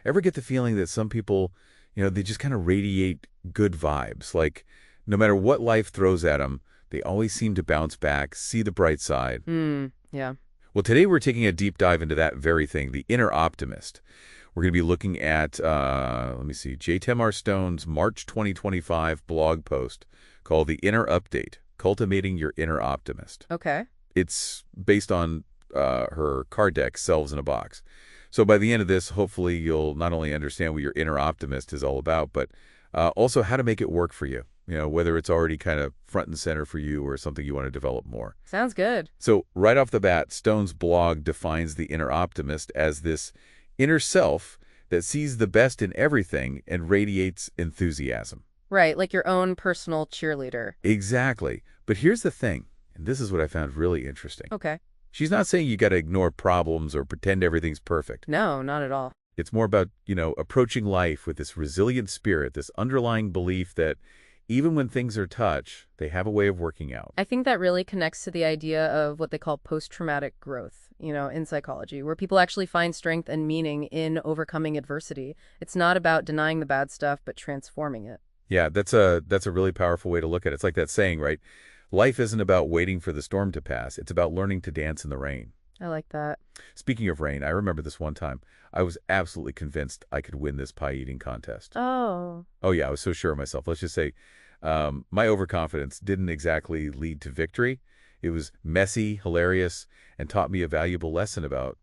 Ever get the feeling that some people, they just kind of radiate good vibes? Like, no matter what life throws at them, they always seem to bounce back, see the bright side. Yeah. Well, today we're taking a deep dive into that very thing, the inner optimist. We're going to be looking at, let me see, J. Tamar Stone's March 2025 blog post called The Inner Update, Cultivating Your Inner Optimist. Okay. It's based on her card deck, Selves in a Box. So by the end of this, hopefully you'll not only understand what your inner optimist is all about, but also how to make it work for you. Whether it's already kind of front and center for you or something you want to develop more. Sounds good. So right off the bat, Stone's blog defines the inner optimist as this inner self that sees the best in everything and radiates enthusiasm. Right, like your own personal cheerleader. Exactly. But here's the thing, and this is what I found really interesting. Okay. She's not saying you got to ignore problems or pretend everything's perfect. No, not at all. It's more about, approaching life with this resilient spirit, this underlying belief that even when things are touch, they have a way of working out. I think that really connects to the idea of what they call post-traumatic growth, in psychology, where people actually find strength and meaning in overcoming adversity. It's not about denying the bad stuff, but transforming it. Yeah, that's a really powerful way to look at it. It's like that saying, right? Life isn't about waiting for the storm to pass. It's about learning to dance in the rain. I like that. Speaking of rain, I remember this one time. I was absolutely convinced I could win this pie eating contest. Oh. Oh, yeah, I was so sure of myself. Let's just say my overconfidence didn't exactly lead to victory. It was messy, hilarious, and taught me a valuable lesson about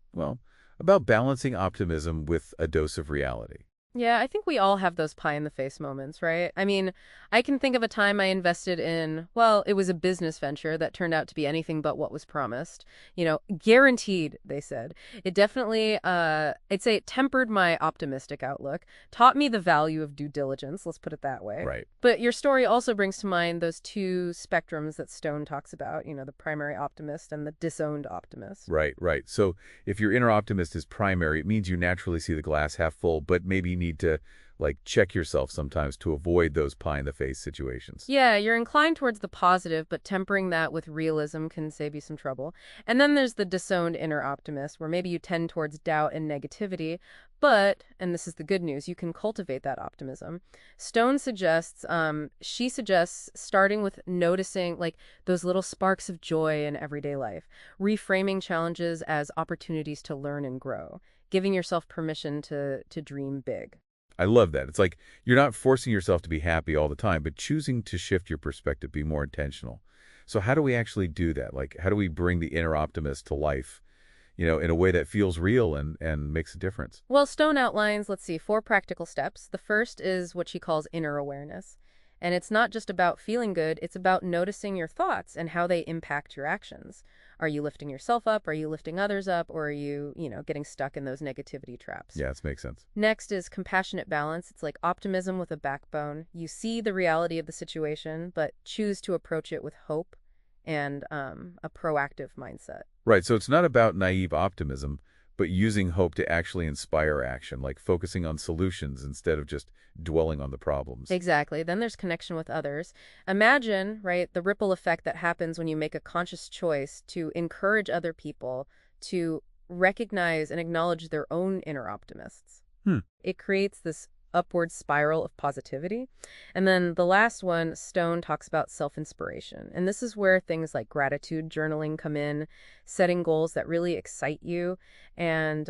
balancing optimism with a dose of reality. Yeah, I think we all have those pie-in-the-face moments, right? I mean, I can think of a time I invested in, well, it was a business venture that turned out to be anything but what was promised. Guaranteed, they said. It definitely, I'd say it tempered my optimistic outlook, taught me the value of due diligence, let's put it that way. Right. But your story also brings to mind those two spectrums that Stone talks about, the primary optimist and the disowned optimist. Right, right. So if your inner optimist is primary, it means you naturally see the glass half full, but maybe you need to check yourself sometimes to avoid those pie-in-the-face situations. Yeah, you're inclined towards the positive, but tempering that with realism can save you some trouble. And then there's the disowned inner optimist, where maybe you tend towards doubt and negativity, but, and this is the good news, you can cultivate that optimism. Stone suggests, she suggests starting with noticing those little sparks of joy in everyday life, reframing challenges as opportunities to learn and grow, giving yourself permission to dream big. I love that. It's like you're not forcing yourself to be happy all the time, but choosing to shift your perspective, be more intentional. So how do we actually do that? How do we bring the inner optimist to life, in a way that feels real and makes a difference? Well, Stone outlines, let's see, 4 practical steps. The first is what she calls inner awareness. And it's not just about feeling good, it's about noticing your thoughts and how they impact your actions. Are you lifting yourself up? Are you lifting others up? Or are you, getting stuck in those negativity traps? Yeah, that makes sense. Next is compassionate balance. It's like optimism with a backbone. You see the reality of the situation, but choose to approach it with hope and a proactive mindset. Right, so it's not about naive optimism, but using hope to actually inspire action, like focusing on solutions instead of just dwelling on the problems. Exactly. Then there's connection with others. Imagine, right, the ripple effect that happens when you make a conscious choice to encourage other people to recognize and acknowledge their own inner optimists. Hmm. It creates this upward spiral of positivity. And then the last one, Stone talks about self-inspiration. And this is where things like gratitude journaling come in, setting goals that really excite you, and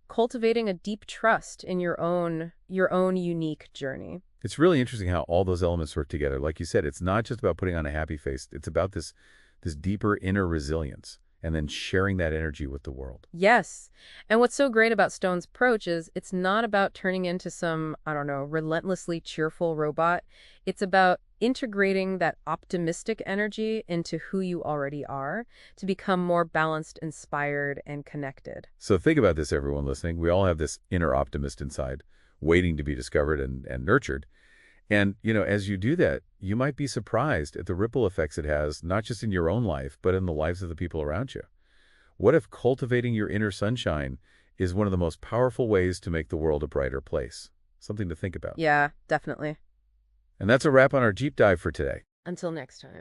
cultivating a deep trust in your own unique journey. It's really interesting how all those elements work together. Like you said, it's not just about putting on a happy face. It's about this deeper inner resilience and then sharing that energy with the world. Yes. And what's so great about Stone's approach is it's not about turning into some, I don't know, relentlessly cheerful robot. It's about integrating that optimistic energy into who you already are to become more balanced, inspired, and connected. So think about this, everyone listening. We all have this inner optimist inside, waiting to be discovered and nurtured. And, as you do that, you might be surprised at the ripple effects it has, not just in your own life, but in the lives of the people around you. What if cultivating your inner sunshine is one of the most powerful ways to make the world a brighter place? Something to think about. Yeah, definitely. And that's a wrap on our deep dive for today. Until next time.